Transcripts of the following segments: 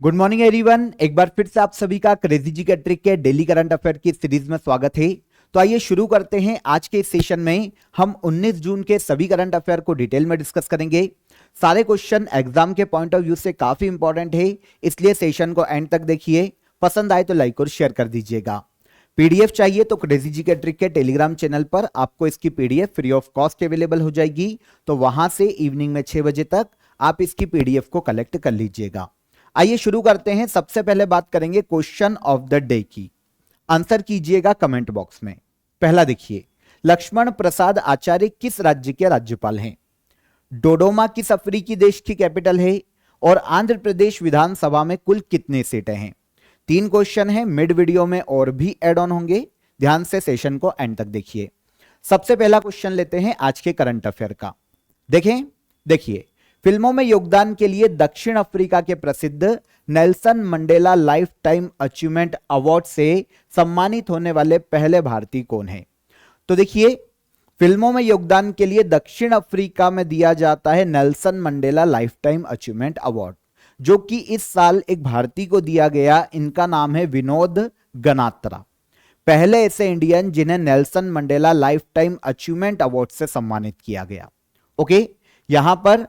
Good morning everyone. एक बार फिर से आप सभी का क्रेजी जी के ट्रिक के डेली करंट अफेयर की सीरीज में स्वागत है। तो आइए शुरू करते हैं। आज के इस सेशन में हम 19 जून के सभी करंट अफेयर को डिटेल में डिस्कस करेंगे। सारे क्वेश्चन एग्जाम के पॉइंट ऑफ व्यू से काफी इंपॉर्टेंट है, इसलिए सेशन को एंड तक देखिए। पसंद आए तो लाइक और शेयर कर दीजिएगा। पीडीएफ चाहिए तो क्रेजी जी के ट्रिक के टेलीग्राम चैनल पर आपको इसकी PDF free of cost available हो जाएगी। तो वहां से इवनिंग में 6 बजे तक आप इसकी पीडीएफ को कलेक्ट कर लीजिएगा। आइए शुरू करते हैं। सबसे पहले बात करेंगे क्वेश्चन ऑफ द डे की। आंसर कीजिएगा कमेंट बॉक्स में। पहला देखिए, लक्ष्मण प्रसाद आचार्य किस राज्य के राज्यपाल हैं? डोडोमा किस अफ्रीकी देश की कैपिटल है? और आंध्र प्रदेश विधानसभा में कुल कितने सीटें हैं? 3 क्वेश्चन है, मिड वीडियो में और भी एड ऑन होंगे। ध्यान से सेशन को एंड तक देखिए। सबसे पहला क्वेश्चन लेते हैं आज के करंट अफेयर का। देखिए, फिल्मों में योगदान के लिए दक्षिण अफ्रीका के प्रसिद्ध Nelson Mandela life time achievement award से सम्मानित होने वाले पहले भारतीय कौन है? तो देखिए, फिल्मों में योगदान के लिए दक्षिण अफ्रीका में दिया जाता है Nelson Mandela life time achievement award, जो कि इस साल एक भारतीय को दिया गया। इनका नाम है विनोद गनात्रा। पहले ऐसे इंडियन जिन्हें Nelson Mandela life time achievement award से सम्मानित किया गया। ओके, यहां पर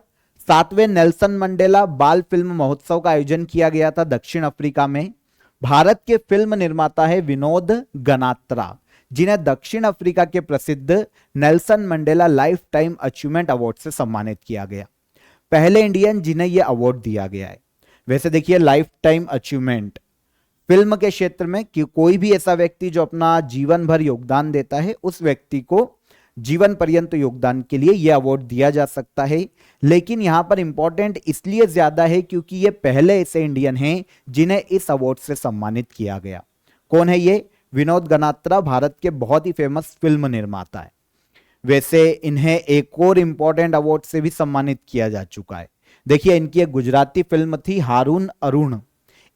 7वें नेल्सन मंडेला बाल फिल्म महोत्सव का आयोजन किया गया था दक्षिण अफ्रीका में। भारत के फिल्म निर्माता है विनोद गनात्रा, जिन्हें दक्षिण अफ्रीका के प्रसिद्ध Nelson Mandela life time achievement award से सम्मानित किया गया। पहले इंडियन जिन्हें यह अवार्ड दिया गया है। वैसे देखिए, लाइफ टाइम अचीवमेंट फिल्म के क्षेत्र में कि कोई भी ऐसा व्यक्ति जो अपना जीवन भर योगदान देता है, उस व्यक्ति को जीवन पर्यंत योगदान के लिए यह अवार्ड दिया जा सकता है। लेकिन यहां पर इंपॉर्टेंट इसलिए ज्यादा है क्योंकि ये पहले ऐसे इंडियन हैं जिन्हें इस अवार्ड से सम्मानित किया गया। कौन है ये? विनोद गनात्रा भारत के बहुत ही फेमस फिल्म निर्माता है। वैसे इन्हें एक और इंपॉर्टेंट अवार्ड से भी सम्मानित किया जा चुका है। देखिए, इनकी एक गुजराती फिल्म थी हारून अरुण।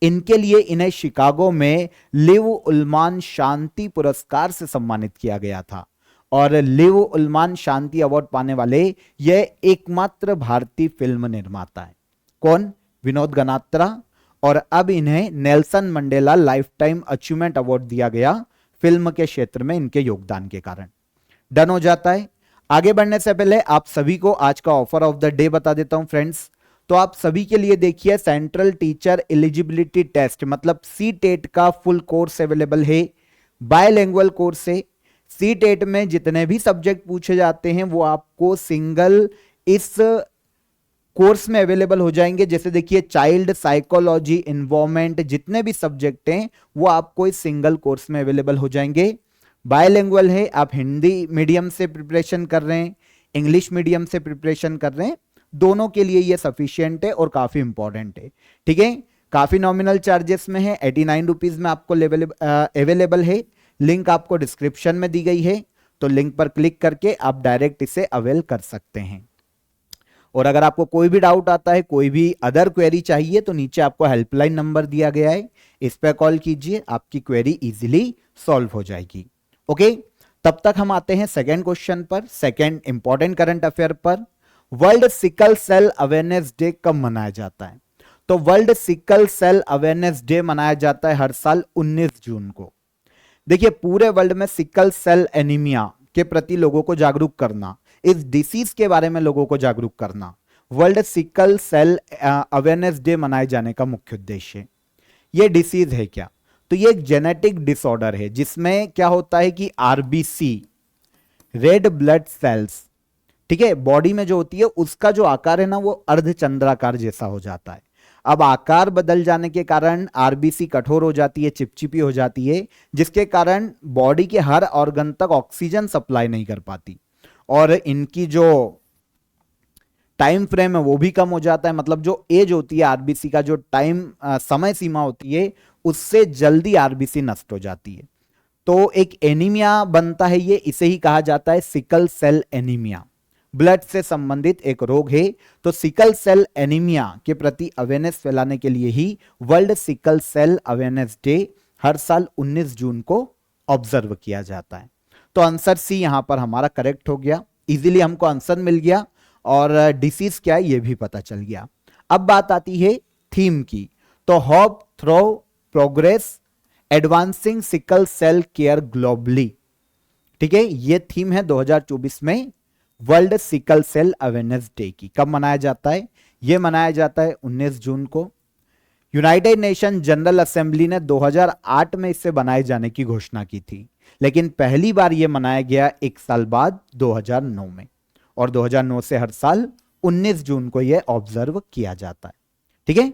इनके लिए इन्हें शिकागो में लिव उलमान शांति पुरस्कार से सम्मानित किया गया था। और लिव उलमान शांति अवार्ड पाने वाले यह एकमात्र भारतीय फिल्म निर्माता है। कौन? विनोद गनात्रा। और अब इन्हें Nelson Mandela life time achievement award दिया गया फिल्म के क्षेत्र में इनके योगदान के कारण। डन हो जाता है। आगे बढ़ने से पहले आप सभी को आज का ऑफर ऑफ द डे बता देता हूं फ्रेंड्स। तो आप सभी के लिए देखिए, सेंट्रल टीचर एलिजिबिलिटी टेस्ट मतलब सीटेट का फुल कोर्स अवेलेबल है। बायलैंग्वेज कोर्स है। सीटेट में जितने भी सब्जेक्ट पूछे जाते हैं वो आपको सिंगल इस कोर्स में अवेलेबल हो जाएंगे। जैसे देखिए, चाइल्ड साइकोलॉजी, इन्वायरमेंट, जितने भी सब्जेक्ट हैं वो आपको इस सिंगल कोर्स में अवेलेबल हो जाएंगे। बायलैंग्वेज है, आप हिंदी मीडियम से प्रिपरेशन कर रहे हैं, इंग्लिश मीडियम से प्रिपरेशन कर रहे हैं, दोनों के लिए ये सफिशियंट है और काफी इंपॉर्टेंट है। ठीक है, काफी नॉमिनल चार्जेस में है। 89 रुपीज में आपको अवेलेबल है। लिंक आपको डिस्क्रिप्शन में दी गई है, तो लिंक पर क्लिक करके आप डायरेक्ट इसे अवेल कर सकते हैं। और अगर आपको कोई भी डाउट आता है, कोई भी अदर क्वेरी चाहिए, तो नीचे आपको हेल्पलाइन नंबर दिया गया है, इस पर कॉल कीजिए, आपकी क्वेरी इजीली सॉल्व हो जाएगी। ओके, तब तक हम आते हैं सेकेंड क्वेश्चन पर, सेकेंड इंपॉर्टेंट करंट अफेयर पर। World sickle cell awareness day कब मनाया जाता है? तो world sickle cell awareness day मनाया जाता है हर साल 19 जून को। देखिए, पूरे वर्ल्ड में सिकल सेल एनीमिया के प्रति लोगों को जागरूक करना, इस डिसीज के बारे में लोगों को जागरूक करना, world sickle cell awareness day मनाए जाने का मुख्य उद्देश्य है। यह डिसीज है क्या? तो ये एक जेनेटिक डिसऑर्डर है जिसमें क्या होता है कि आरबीसी, रेड ब्लड सेल्स, ठीक है, बॉडी में जो होती है उसका जो आकार है ना, वो अर्धचंद्राकार जैसा हो जाता है। अब आकार बदल जाने के कारण आरबीसी कठोर हो जाती है, चिपचिपी हो जाती है, जिसके कारण बॉडी के हर ऑर्गन तक ऑक्सीजन सप्लाई नहीं कर पाती और इनकी जो टाइम फ्रेम है वो भी कम हो जाता है। मतलब जो एज होती है आरबीसी का, जो टाइम समय सीमा होती है, उससे जल्दी आरबीसी नष्ट हो जाती है। तो एक एनीमिया बनता है, ये इसे ही कहा जाता है सिकल सेल एनीमिया। ब्लड से संबंधित एक रोग है। तो सिकल सेल एनीमिया के प्रति अवेयरनेस फैलाने के लिए ही world sickle cell awareness day हर साल 19 जून को ऑब्जर्व किया जाता है। तो आंसर सी यहां पर हमारा करेक्ट हो गया। इजीली हमको आंसर मिल गया और डिसीज क्या है ये भी पता चल गया। अब बात आती है थीम की। तो hope through progress advancing sickle cell care globally, ठीक है, ये थीम है 2024 में world sickle cell awareness day की। कब मनाया जाता है? ये मनाया जाता है 19 जून को। यूनाइटेड नेशन जनरल असेंबली ने 2008 में इसे बनाए जाने की घोषणा की थी, लेकिन पहली बार यह मनाया गया एक साल बाद 2009 में, और 2009 से हर साल 19 जून को यह ऑब्जर्व किया जाता है। ठीक है,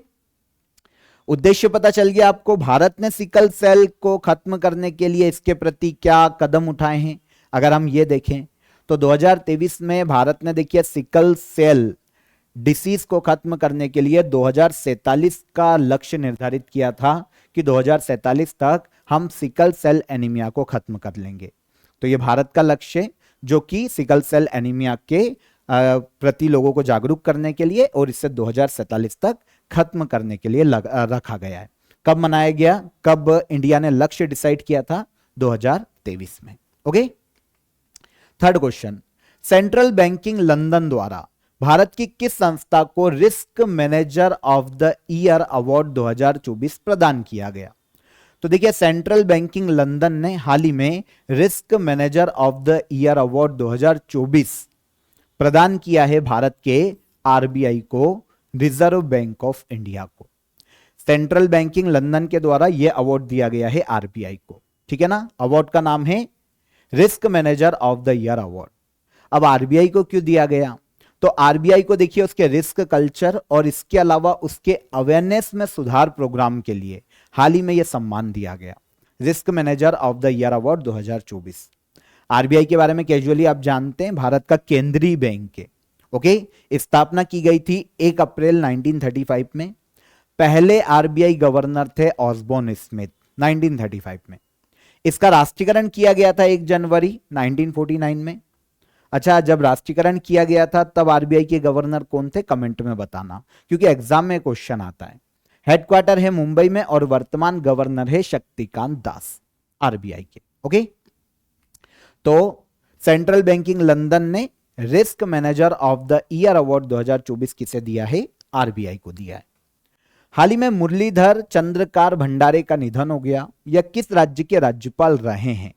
उद्देश्य पता चल गया आपको। भारत ने सिकल सेल को खत्म करने के लिए इसके प्रति क्या कदम उठाए हैं, अगर हम ये देखें तो 2023 में भारत ने देखिए सिकल सेल डिसीज को खत्म करने के लिए 2047 का लक्ष्य निर्धारित किया था कि 2047 तक हम सिकल सेल एनीमिया को खत्म कर लेंगे। तो ये भारत का लक्ष्य, जो कि सिकल सेल एनीमिया के प्रति लोगों को जागरूक करने के लिए और इसे 2047 तक खत्म करने के लिए रखा गया है। कब मनाया गया, कब इंडिया ने लक्ष्य डिसाइड किया था? 2023 में। Okay, third question, central banking London द्वारा भारत की किस संस्था को risk manager of the year award 2024 प्रदान किया गया? तो देखिए, सेंट्रल बैंकिंग लंदन ने हाल ही में risk manager of the year award 2024 प्रदान किया है भारत के आरबीआई को, रिजर्व बैंक ऑफ इंडिया को। सेंट्रल बैंकिंग लंदन के द्वारा यह अवार्ड दिया गया है आरबीआई को, ठीक है ना। अवार्ड का नाम है risk manager of the year award. अब आरबीआई को क्यों दिया गया? तो आरबीआई को देखिए उसके रिस्क कल्चर और इसके अलावा उसके अवेयरनेस में सुधार प्रोग्राम के लिए हाल ही में यह सम्मान दिया गया, risk manager of the year award 2024। RBI के बारे में कैजुअली आप जानते हैं, भारत का केंद्रीय बैंक है। ओके, स्थापना की गई थी 1 अप्रैल 1935 में। पहले आरबीआई गवर्नर थे ऑसबोर्न स्मिथ 1935 में। इसका राष्ट्रीयकरण किया गया था 1 जनवरी 1949 में। अच्छा, जब राष्ट्रीयकरण किया गया था तब आरबीआई के गवर्नर कौन थे? कमेंट में बताना, क्योंकि एग्जाम में क्वेश्चन आता है। हेडक्वार्टर है मुंबई में और वर्तमान गवर्नर है शक्तिकांत दास आरबीआई के। ओके, तो सेंट्रल बैंकिंग लंदन ने risk manager of the year award 2024 किसे दिया है? आरबीआई को दिया है। हाल ही में मुरलीधर चंद्रकार भंडारे का निधन हो गया। यह किस राज्य के राज्यपाल रहे हैं?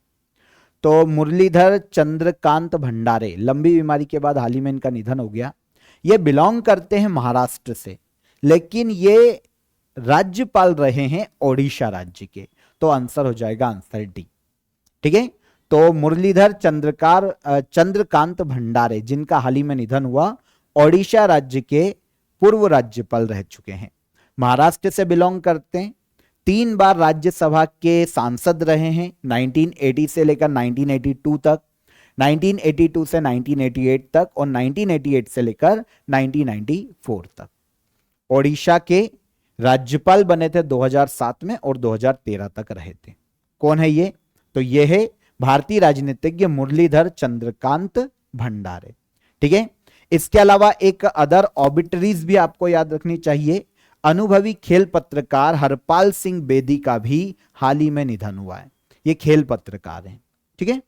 तो मुरलीधर चंद्रकांत भंडारे, लंबी बीमारी के बाद हाल ही में इनका निधन हो गया। ये बिलोंग करते हैं महाराष्ट्र से, लेकिन ये राज्यपाल रहे हैं ओडिशा राज्य के। तो आंसर हो जाएगा आंसर डी। ठीक है, तो मुरलीधर चंद्रकांत भंडारे, जिनका हाल ही में निधन हुआ, ओडिशा राज्य के पूर्व राज्यपाल रह चुके हैं, महाराष्ट्र से बिलोंग करते हैं। 3 बार राज्यसभा के सांसद रहे हैं, 1980 से लेकर 1982 तक, 1982 से 1988 तक और 1988 से लेकर 1994 तक। ओडिशा के राज्यपाल बने थे 2007 में और 2013 तक रहे थे। कौन है ये? तो ये है भारतीय राजनीतिज्ञ मुरलीधर चंद्रकांत भंडारे। ठीक है, इसके अलावा एक अदर ऑबिटरीज भी आपको याद रखनी चाहिए। अनुभवी खेल पत्रकार हरपाल सिंह बेदी का भी हाल ही में निधन हुआ है। ये खेल पत्रकार हैं। ठीक है,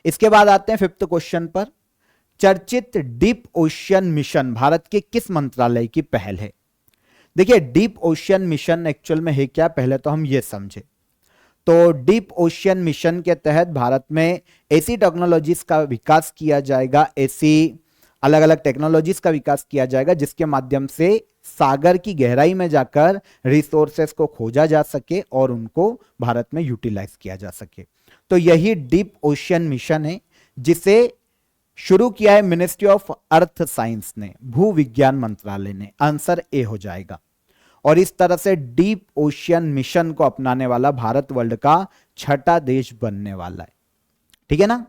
इसके बाद आते हैं 5th क्वेश्चन पर। चर्चित डीप ओशियन मिशन भारत के किस मंत्रालय की पहल है? देखिए, डीप ओशियन मिशन एक्चुअल में है क्या, पहले तो हम ये समझे। तो डीप ओशियन मिशन के तहत भारत में ऐसी टेक्नोलॉजीज का विकास किया जाएगा, ऐसी अलग अलग टेक्नोलॉजीज का विकास किया जाएगा जिसके माध्यम से सागर की गहराई में जाकर रिसोर्सेस को खोजा जा सके और उनको भारत में यूटिलाइज किया जा सके। तो यही डीप ओशियन मिशन है, जिसे शुरू किया है मिनिस्ट्री ऑफ अर्थ साइंस ने, भू विज्ञान मंत्रालय ने। आंसर ए हो जाएगा। और इस तरह से डीप ओशियन मिशन को अपनाने वाला भारत वर्ल्ड का 6ठा देश बनने वाला है। ठीक है ना।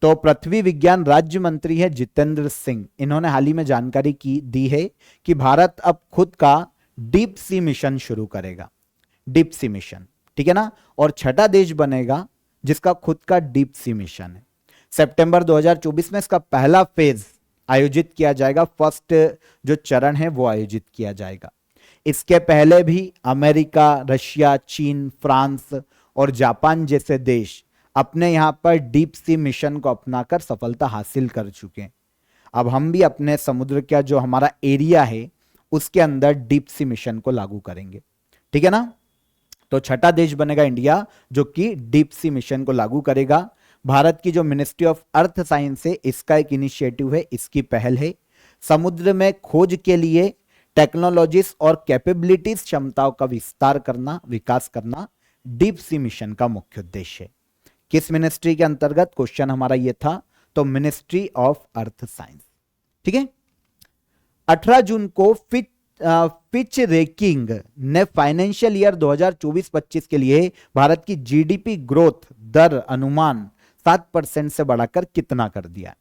तो पृथ्वी विज्ञान राज्य मंत्री है जितेंद्र सिंह। इन्होंने हाल ही में जानकारी दी है कि भारत अब खुद का डीप सी मिशन शुरू करेगा, डीप सी मिशन। ठीक है ना। और 6ठा देश बनेगा जिसका खुद का डीप सी मिशन है। सितंबर 2024 में इसका पहला फेज आयोजित किया जाएगा, फर्स्ट जो चरण है वो आयोजित किया जाएगा। इसके पहले भी अमेरिका, रशिया, चीन, फ्रांस और जापान जैसे देश अपने यहां पर डीप सी मिशन को अपनाकर सफलता हासिल कर चुके हैं। अब हम भी अपने समुद्र का जो हमारा एरिया है उसके अंदर डीप सी मिशन को लागू करेंगे। ठीक है ना, तो छठा देश बनेगा इंडिया जो कि डीप सी मिशन को लागू करेगा। भारत की जो मिनिस्ट्री ऑफ अर्थ साइंस है, इसका एक इनिशिएटिव है, इसकी पहल है। समुद्र में खोज के लिए टेक्नोलॉजीज और कैपेबिलिटीज, क्षमताओं का विस्तार करना, विकास करना डीप सी मिशन का मुख्य उद्देश्य है। किस मिनिस्ट्री के अंतर्गत, क्वेश्चन हमारा ये था, तो मिनिस्ट्री ऑफ अर्थ साइंस। ठीक है। 18 जून को फिच रेटिंग ने फाइनेंशियल ईयर 2024-25 के लिए भारत की जीडीपी ग्रोथ दर अनुमान 7% से बढ़ाकर कितना कर दिया?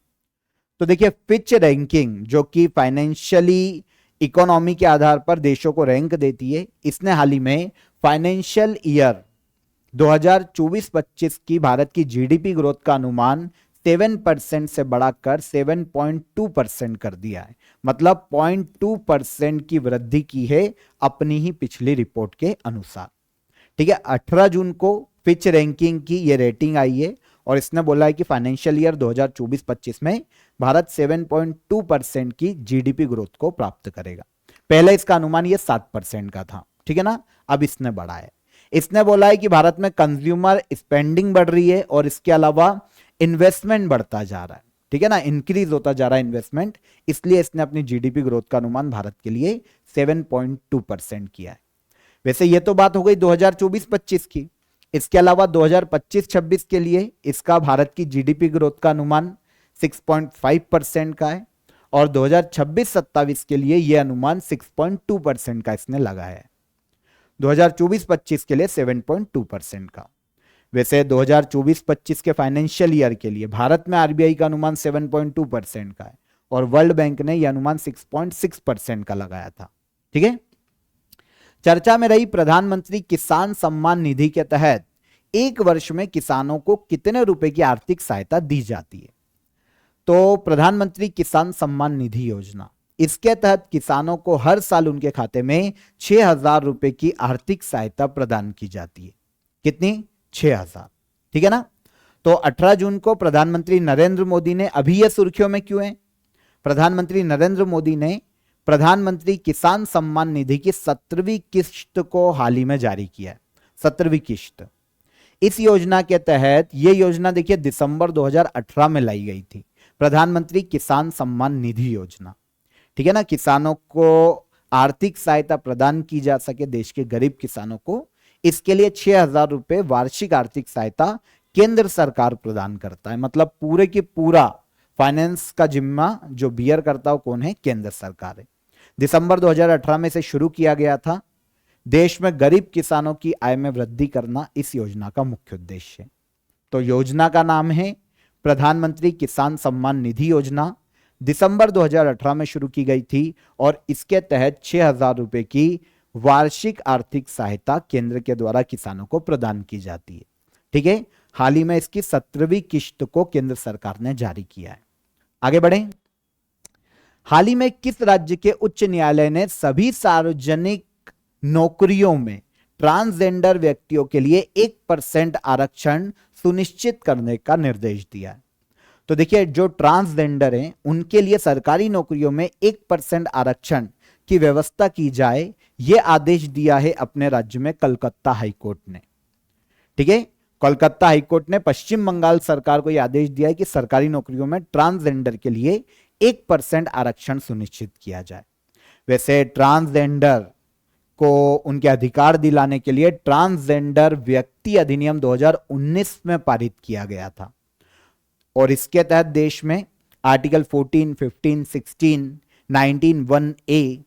तो देखिए, फिच रैंकिंग जो कि फाइनेंशियली इकोनॉमी के आधार पर देशों को रैंक देती है, इसने हाल ही में फाइनेंशियल ईयर 2024-25 की भारत की जीडीपी ग्रोथ का अनुमान 7% से बढ़ाकर 7.2% कर दिया है। मतलब 0.2% की वृद्धि की है अपनी ही पिछली रिपोर्ट के अनुसार। ठीक है, 18 जून को फिच रैंकिंग की ये रेटिंग आई है और इसने बोला है कि फाइनेंशियल ईयर 2024-25 में भारत 7.2% की जीडीपी ग्रोथ को प्राप्त करेगा। पहले इसका अनुमान ये 7% का था। ठीक है ना, अब इसने बढ़ाया है। इसने बोला है कि भारत में कंज्यूमर स्पेंडिंग बढ़ रही है और इसके अलावा इन्वेस्टमेंट बढ़ता जा रहा है। ठीक है ना, इंक्रीज होता जा रहा है इन्वेस्टमेंट, इसलिए इसने अपनी जीडीपी ग्रोथ का अनुमान भारत के लिए 7.2% किया है। वैसे ये तो बात हो गई 2024-25 की। इसके अलावा 2025-26 के लिए इसका भारत की जीडीपी ग्रोथ का अनुमान 6.5% का है और 2026-27 के लिए यह अनुमान 6.2% का इसने लगाया है। 2024-25 के लिए 7.2% का। वैसे 2024-25 के फाइनेंशियल ईयर के लिए भारत में आरबीआई का अनुमान 7.2% का है और वर्ल्ड बैंक ने यह अनुमान 6.6% का लगाया था। ठीक है। चर्चा में रही प्रधानमंत्री किसान सम्मान निधि के तहत एक वर्ष में किसानों को कितने रुपए की आर्थिक सहायता दी जाती है? तो प्रधानमंत्री किसान सम्मान निधि योजना, इसके तहत किसानों को हर साल उनके खाते में 6,000 रुपए की आर्थिक सहायता प्रदान की जाती है। कितनी? 6,000। ठीक है ना। तो 18 जून को प्रधानमंत्री नरेंद्र मोदी ने, अभी यह सुर्खियों में क्यों है, प्रधानमंत्री नरेंद्र मोदी ने प्रधानमंत्री किसान सम्मान निधि की 17वीं किस्त को हाल ही में जारी किया है। 17वीं किस्त। इस योजना के तहत, यह योजना देखिए दिसंबर 2018 में लाई गई थी, प्रधानमंत्री किसान सम्मान निधि योजना। ठीक है ना, किसानों को आर्थिक सहायता प्रदान की जा सके, देश के गरीब किसानों को, इसके लिए 6,000 रुपए वार्षिक आर्थिक सहायता केंद्र सरकार प्रदान करता है। मतलब पूरे की पूरा फाइनेंस का जिम्मा जो बियर करता हो कौन है? केंद्र सरकार है। दिसंबर 2018 में से शुरू किया गया था। देश में गरीब किसानों की आय में वृद्धि करना इस योजना का मुख्य उद्देश्य है। तो योजना का नाम है प्रधानमंत्री किसान सम्मान निधि योजना। दिसंबर 2018 में शुरू की गई थी और इसके तहत 6,000 रुपए की वार्षिक आर्थिक सहायता केंद्र के द्वारा किसानों को प्रदान की जाती है। ठीक है। हाल ही में इसकी 17वीं किस्त को केंद्र सरकार ने जारी किया है। आगे बढ़ें। हाल ही में किस राज्य के उच्च न्यायालय ने सभी सार्वजनिक नौकरियों में ट्रांसजेंडर व्यक्तियों के लिए 1% आरक्षण सुनिश्चित करने का निर्देश दिया है? तो देखिए, जो ट्रांसजेंडर हैं उनके लिए सरकारी नौकरियों में 1% आरक्षण की व्यवस्था की जाए, यह आदेश दिया है अपने राज्य में कलकत्ता हाईकोर्ट ने। ठीक है, कोलकाता हाईकोर्ट ने पश्चिम बंगाल सरकार को यह आदेश दिया है कि सरकारी नौकरियों में ट्रांसजेंडर के लिए 1% आरक्षण सुनिश्चित किया जाए। वैसे ट्रांसजेंडर को उनके अधिकार दिलाने के लिए ट्रांसजेंडर व्यक्ति अधिनियम 2019 में पारित किया गया था और इसके तहत देश में आर्टिकल 14, 15, 16, 19, 1A,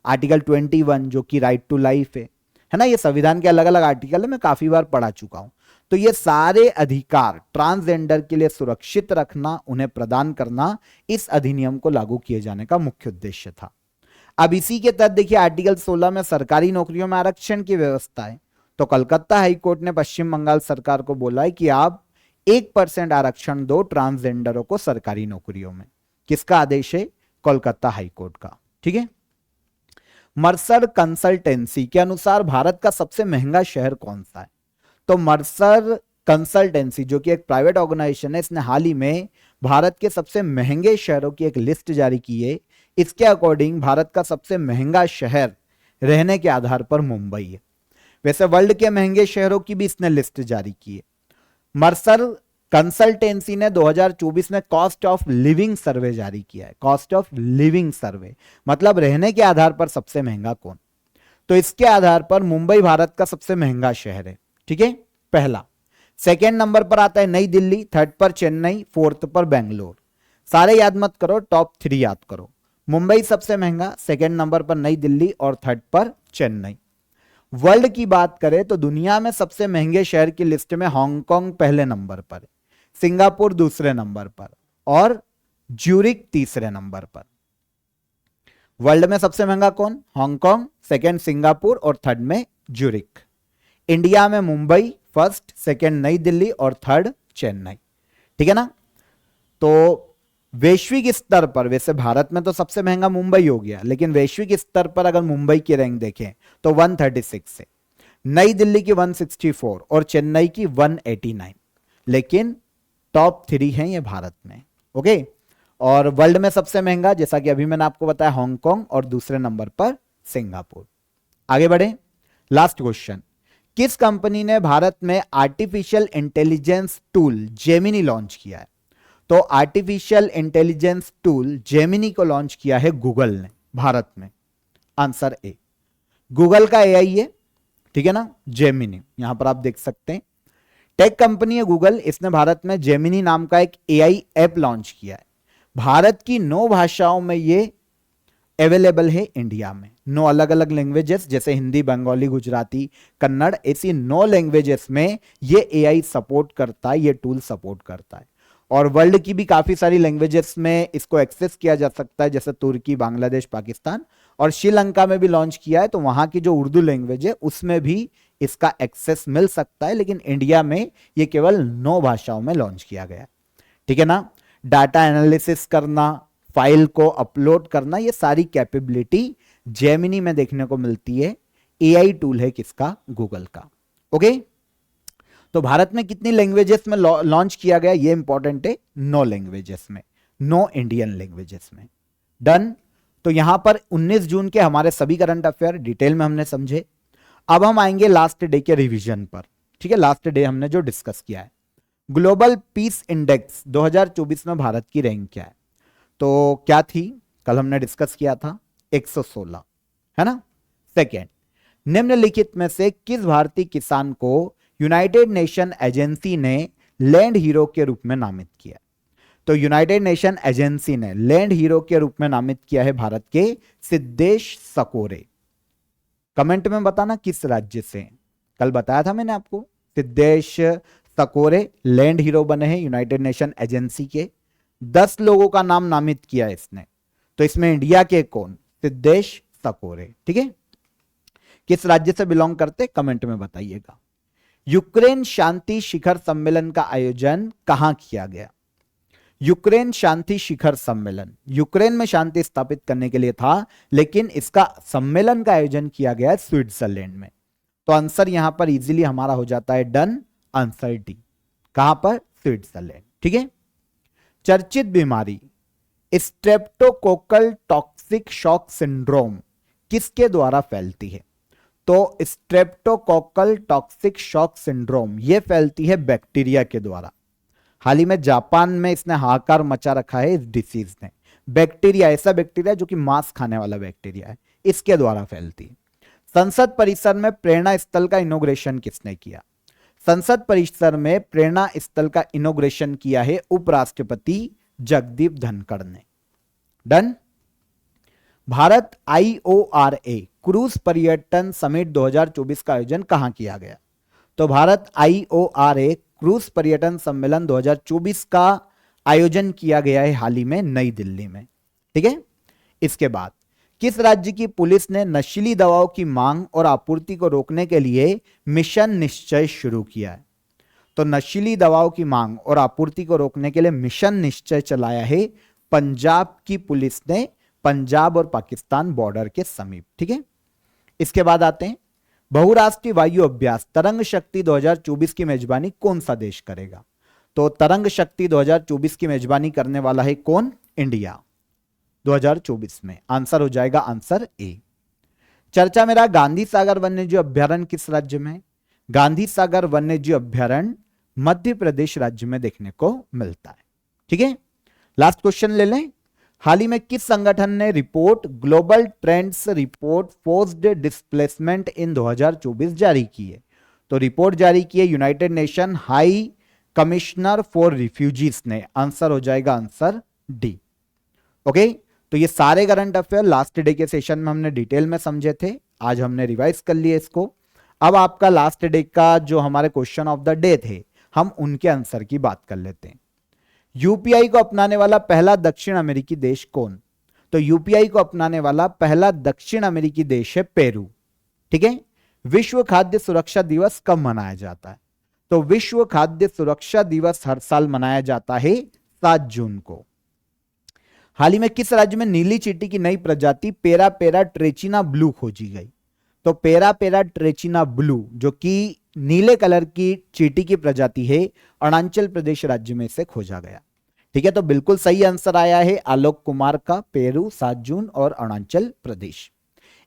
आर्टिकल 21 जो कि राइट टू लाइफ है ना, ये संविधान के अलग अलग आर्टिकल है, मैं काफी बार पढ़ा चुका हूं। तो ये सारे अधिकार ट्रांसजेंडर के लिए सुरक्षित रखना, उन्हें प्रदान करना, इस अधिनियम को लागू किए जाने का मुख्य उद्देश्य था। अब इसी के तहत देखिए आर्टिकल 16 में सरकारी नौकरियों में आरक्षण की व्यवस्था है। तो कलकत्ता हाईकोर्ट ने पश्चिम बंगाल सरकार को बोला है कि आप 1% आरक्षण दो ट्रांसजेंडरों को सरकारी नौकरियों में। किसका आदेश है? कोलकाता हाईकोर्ट का। ठीक है। मर्सर कंसल्टेंसी के अनुसार भारत का सबसे महंगा शहर कौन सा है? तो मर्सर कंसल्टेंसी जो कि एक प्राइवेट ऑर्गेनाइजेशन है, इसने हाल ही में भारत के सबसे महंगे शहरों की एक लिस्ट जारी की है। इसके अकॉर्डिंग भारत का सबसे महंगा शहर रहने के आधार पर मुंबई है। वैसे वर्ल्ड के महंगे शहरों की भी इसने लिस्ट जारी की है। मर्सर कंसल्टेंसी ने 2024 में कॉस्ट ऑफ लिविंग सर्वे जारी किया है। कॉस्ट ऑफ लिविंग सर्वे मतलब रहने के आधार पर सबसे महंगा कौन, तो इसके आधार पर मुंबई भारत का सबसे महंगा शहर है। ठीक है, पहला। सेकेंड नंबर पर आता है नई दिल्ली, थर्ड पर चेन्नई, फोर्थ पर बेंगलोर। सारे याद मत करो, टॉप 3 याद करो। मुंबई सबसे महंगा, सेकेंड नंबर पर नई दिल्ली और थर्ड पर चेन्नई। वर्ल्ड की बात करें तो दुनिया में सबसे महंगे शहर की लिस्ट में हांगकांग पहले नंबर पर, सिंगापुर दूसरे नंबर पर और ज्यूरिक तीसरे नंबर पर। वर्ल्ड में सबसे महंगा कौन? हांगकांग, सेकेंड सिंगापुर और थर्ड में ज्यूरिक। इंडिया में मुंबई फर्स्ट, सेकेंड नई दिल्ली और थर्ड चेन्नई। ठीक है ना। तो वैश्विक स्तर पर, वैसे भारत में तो सबसे महंगा मुंबई हो गया, लेकिन वैश्विक स्तर पर अगर मुंबई की रैंक देखें तो 136 है, नई दिल्ली की 164 और चेन्नई की 189, लेकिन टॉप 3 हैं ये भारत में। ओके। और वर्ल्ड में सबसे महंगा जैसा कि अभी मैंने आपको बताया हांगकांग और दूसरे नंबर पर सिंगापुर। आगे बढ़े, लास्ट क्वेश्चन। किस कंपनी ने भारत में artificial intelligence tool Gemini launch किया है? तो आर्टिफिशियल इंटेलिजेंस टूल जेमिनी को लॉन्च किया है गूगल ने भारत में। आंसर ए, गूगल का एआई है। ठीक है ना, जेमिनी यहां पर आप देख सकते हैं। टेक कंपनी है गूगल, इसने भारत में जेमिनी नाम का एक एआई ऐप लॉन्च किया है। भारत की 9 भाषाओं में ये अवेलेबल है इंडिया में। 9 अलग अलग लैंग्वेजेस जैसे हिंदी, बंगाली, गुजराती, कन्नड़, ऐसी 9 लैंग्वेजेस में ये एआई सपोर्ट करता है, ये टूल सपोर्ट करता है। और वर्ल्ड की भी काफी सारी लैंग्वेजेस में इसको एक्सेस किया जा सकता है, जैसे तुर्की, बांग्लादेश, पाकिस्तान और श्रीलंका में भी लॉन्च किया है। तो वहां की जो उर्दू लैंग्वेज है उसमें भी इसका एक्सेस मिल सकता है, लेकिन इंडिया में ये केवल 9 भाषाओं में लॉन्च किया गया। ठीक है ना। डाटा एनालिसिस करना, फाइल को अपलोड करना, ये सारी कैपेबिलिटी जेमिनी में देखने को मिलती है। एआई टूल है किसका? गूगल का। ओके। तो भारत में कितनी लैंग्वेजेस में लॉन्च किया गया ये इंपॉर्टेंट है, 9 लैंग्वेजेस में, 9 इंडियन लैंग्वेजेस में। डन। तो यहां पर 19 जून के हमारे सभी करंट अफेयर डिटेल में हमने समझे। अब हम आएंगे लास्ट डे के रिवीजन पर। ठीक है, लास्ट डे हमने जो डिस्कस किया है, ग्लोबल पीस इंडेक्स 2024 में भारत की रैंक क्या है? तो क्या थी? कल हमने डिस्कस किया था 116, है ना। सेकेंड, निम्नलिखित में से किस भारतीय किसान को यूनाइटेड नेशन एजेंसी ने लैंड हीरो के रूप में नामित किया? तो यूनाइटेड नेशन एजेंसी ने लैंड हीरो के रूप में नामित किया है भारत के सिद्धेश सकोरे। कमेंट में बताना किस राज्य से। कल बताया था मैंने आपको, सिद्धेश सकोरे लैंड हीरो बने हैं यूनाइटेड नेशन एजेंसी के। 10 लोगों का नाम नामित किया इसने, तो इसमें इंडिया के कौन? सिद्धेश सकोरे। ठीक है, किस राज्य से बिलोंग करते कमेंट में बताइएगा। यूक्रेन शांति शिखर सम्मेलन का आयोजन कहां किया गया? यूक्रेन शांति शिखर सम्मेलन यूक्रेन में शांति स्थापित करने के लिए था, लेकिन इसका सम्मेलन का आयोजन किया गया है स्विट्जरलैंड में। तो आंसर यहां पर इजीली हमारा हो जाता है डन, आंसर डी। कहां पर? स्विट्जरलैंड। ठीक है। चर्चित बीमारी स्ट्रेप्टोकोकल टॉक्सिक शॉक सिंड्रोम किसके द्वारा फैलती है? तो स्ट्रेप्टोकोकल टॉक्सिक शॉक सिंड्रोम ये फैलती है बैक्टीरिया के द्वारा। हाल ही में जापान में इसने हाहाकार मचा रखा है इस डिसीज ने। बैक्टीरिया, ऐसा बैक्टीरिया जो कि मांस खाने वाला बैक्टीरिया है, इसके द्वारा फैलती है। संसद परिसर में प्रेरणा स्थल का इनॉग्रेशन किसने किया? संसद परिसर में प्रेरणा स्थल का इनॉग्रेशन किया है उपराष्ट्रपति जगदीप धनखड़ ने। डन। भारत IORA क्रूज पर्यटन समिट 2024 का आयोजन कहां किया गया? तो भारत IORA क्रूज पर्यटन सम्मेलन 2024 का आयोजन किया गया है हाल ही में नई दिल्ली में। ठीक है। इसके बाद किस राज्य की पुलिस ने नशीली दवाओं की मांग और आपूर्ति को रोकने के लिए मिशन निश्चय शुरू किया है? तो नशीली दवाओं की मांग और आपूर्ति को रोकने के लिए मिशन निश्चय चलाया है पंजाब की पुलिस ने, पंजाब और पाकिस्तान बॉर्डर के समीप। ठीक है। इसके बाद आते हैं बहुराष्ट्रीय वायु अभ्यास तरंग शक्ति 2024 की मेजबानी कौन सा देश करेगा? तो तरंग शक्ति 2024 की मेजबानी करने वाला है कौन? इंडिया। 2024 में। आंसर हो जाएगा आंसर ए। चर्चा में रहा गांधी सागर वन्यजीव अभ्यारण्य किस राज्य में? गांधी सागर वन्यजीव अभ्यारण्य मध्य प्रदेश राज्य में देखने को मिलता है। ठीक है, लास्ट क्वेश्चन ले लें। हाल ही में किस संगठन ने report global trends report forced displacement in 2024 जारी की है? तो रिपोर्ट जारी की है United nation high commissioner for refugees ने। आंसर हो जाएगा आंसर डी। ओके, तो ये सारे करंट अफेयर लास्ट डे के सेशन में हमने डिटेल में समझे थे, आज हमने रिवाइज कर लिए इसको। अब आपका लास्ट डे का जो हमारे क्वेश्चन ऑफ द डे थे, हम उनके आंसर की बात कर लेते हैं। यूपीआई को अपनाने वाला पहला दक्षिण अमेरिकी देश कौन? तो यूपीआई को अपनाने वाला पहला दक्षिण अमेरिकी देश है पेरू। ठीक है, विश्व खाद्य सुरक्षा दिवस कब मनाया जाता है? तो विश्व खाद्य सुरक्षा दिवस हर साल मनाया जाता है 7 जून को। हाल ही में किस राज्य में नीली चींटी की नई प्रजाति पेरापेरा ट्रेचिना ब्लू खोजी गई? तो पेरापेरा ट्रेचिना ब्लू जो कि नीले कलर की चींटी की प्रजाति है, अरुणाचल प्रदेश राज्य में से खोजा गया। ठीक है, तो बिल्कुल सही आंसर आया है आलोक कुमार का, पेरू 7 जून और अरुणाचल प्रदेश।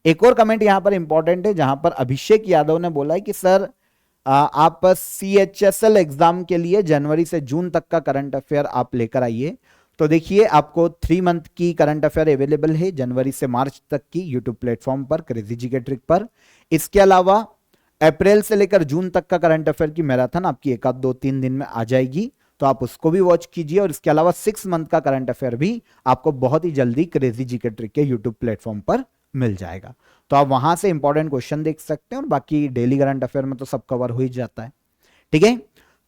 एक और कमेंट यहां पर इंपॉर्टेंट है, जहां पर अभिषेक यादव ने बोला है कि सर आप CHSL एग्जाम के लिए जनवरी से जून तक का करंट अफेयर आप लेकर आइए। तो देखिए, आपको 3 मंथ की करंट अफेयर अवेलेबल है जनवरी से मार्च तक की यूट्यूब प्लेटफॉर्म पर क्रेजी जीके ट्रिक पर। इसके अलावा अप्रैल से लेकर जून तक का करंट अफेयर की मैराथन आपकी 1-2-3 दिन में आ जाएगी, तो आप उसको भी वॉच कीजिए। और इसके अलावा 6 मंथ का करंट अफेयर भी आपको बहुत ही जल्दी क्रेजी जीके ट्रिक के यूट्यूब प्लेटफॉर्म पर मिल जाएगा, तो आप वहां से इंपॉर्टेंट क्वेश्चन देख सकते हैं। और बाकी डेली करंट अफेयर में तो सब कवर हो ही जाता है। ठीक है,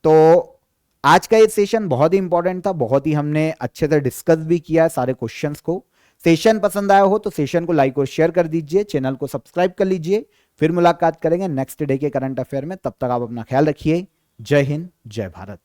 तो आज का ये सेशन बहुत ही इंपॉर्टेंट था, बहुत ही हमने अच्छे से डिस्कस भी किया है सारे क्वेश्चंस को। सेशन पसंद आया हो तो सेशन को लाइक और शेयर कर दीजिए, चैनल को सब्सक्राइब कर लीजिए। फिर मुलाकात करेंगे नेक्स्ट डे के करंट अफेयर में, तब तक आप अपना ख्याल रखिए। जय हिंद, जय भारत।